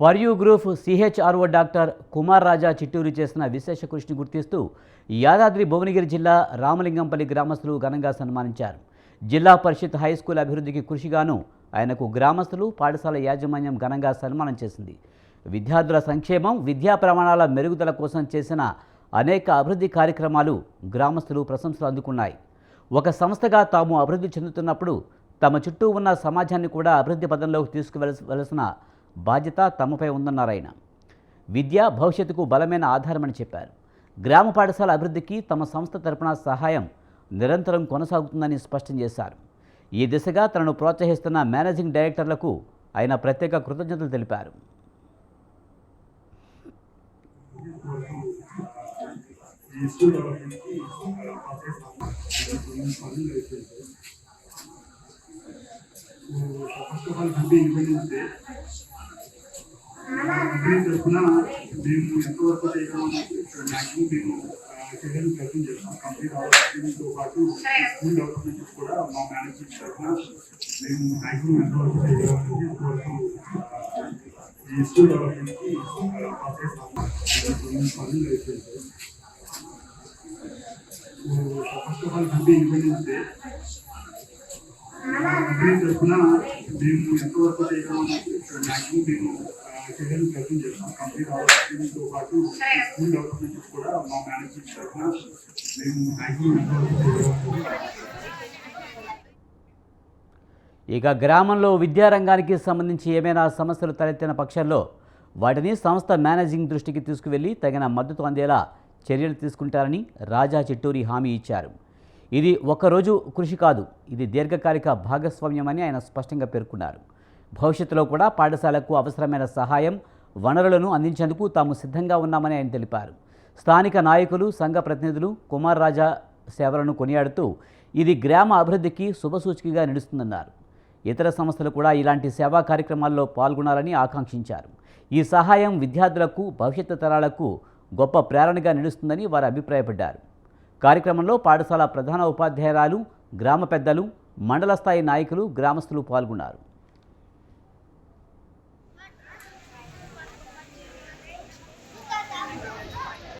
పర్యూ group సిహెచ్ఆర్ఓ doctor Kumar రాజా చిట్టూరు చేసిన విశేష కృషిని గుర్తిస్తూ యాదాద్రి భువనగిరి జిల్లా రామలింగంపల్లి గ్రామస్తులు ఘనంగా సన్మానించారు. జిల్లా పరిషత్ హైస్కూల్ అభివృద్ధికి కృషిగాను ఆయనకు గ్రామస్తులు, పాఠశాల యాజమాన్యం ఘనంగా సన్మానం చేసింది. విద్యార్థుల సంక్షేమం, విద్యా ప్రమాణాల మెరుగుదల కోసం చేసిన అనేక అభివృద్ధి కార్యక్రమాలు గ్రామస్తులు ప్రశంసలు అందుకున్నాయి. ఒక సంస్థగా తాము అభివృద్ధి చెందుతున్నప్పుడు తమ చుట్టూ ఉన్న సమాజాన్ని కూడా అభివృద్ధి పదంలోకి తీసుకువెళ్లాల్సిన బాధ్యత తమపై ఉందన్నారాయన. విద్య భవిష్యత్తుకు బలమైన ఆధారమని చెప్పారు. గ్రామ పాఠశాల అభివృద్ధికి తమ సంస్థ తరపున సహాయం నిరంతరం కొనసాగుతుందని స్పష్టం చేశారు. ఈ దిశగా తనను ప్రోత్సహిస్తున్న మేనేజింగ్ డైరెక్టర్లకు ఆయన ప్రత్యేక కృతజ్ఞతలు తెలిపారు. తరఫున మేము ఎంతవరకు చేయగలమో మ్యాక్సిమం మేము చేయడానికి ప్రయత్నం చేస్తాం. కంప్లీట్ అవడంతో పాటు స్కూల్ డెవలప్మెంట్ కూడా మా మేనేజ్మెంట్ తరఫున మేము మ్యాక్సిమం ఎంతవరకు చేయగలమనేది ఎంతవరకు ఈ స్కూల్ డెవలప్మెంట్కి పనులు అయిపోయింది. First of all happy independence day. తరఫున మేము ఎంతవరకు చేయగలమో మ్యాక్సిమం మేము చేయడానికి ప్రయత్నం చేస్తాం. కంప్లీట్ అవడంతో పాటు స్కూల్ డెవలప్మెంట్ కూడా మా మేనేజ్మెంట్ తరఫున మేము మ్యాక్సిమం ఎంతవరకు చేయగలమనేది. ఇక గ్రామంలో విద్యారంగానికి సంబంధించి ఏమైనా సమస్యలు తలెత్తిన పక్షంలో వాటిని సంస్థ మేనేజింగ్ దృష్టికి తీసుకువెళ్లి తగిన మద్దతు అందేలా చర్యలు తీసుకుంటారని రాజా చిట్టూరి హామీ ఇచ్చారు. ఇది ఒక్కరోజు కృషి కాదు, ఇది దీర్ఘకాలిక భాగస్వామ్యమని ఆయన స్పష్టంగా పేర్కొన్నారు. భవిష్యత్తులో కూడా పాఠశాలకు అవసరమైన సహాయం, వనరులను అందించేందుకు తాము సిద్ధంగా ఉన్నామని ఆయన తెలిపారు. స్థానిక నాయకులు, సంఘ ప్రతినిధులు కుమార్ రాజా సేవలను కొనియాడుతూ ఇది గ్రామ అభివృద్ధికి శుభసూచికగా నిలుస్తుందన్నారు. ఇతర సంస్థలు కూడా ఇలాంటి సేవా కార్యక్రమాల్లో పాల్గొనాలని ఆకాంక్షించారు. ఈ సహాయం విద్యార్థులకు, భవిష్యత్తు తరాలకు గొప్ప ప్రేరణగా నిలుస్తుందని వారు అభిప్రాయపడ్డారు. కార్యక్రమంలో పాఠశాల ప్రధాన ఉపాధ్యాయురాలు, గ్రామ పెద్దలు, మండల స్థాయి నాయకులు, గ్రామస్తులు పాల్గొన్నారు.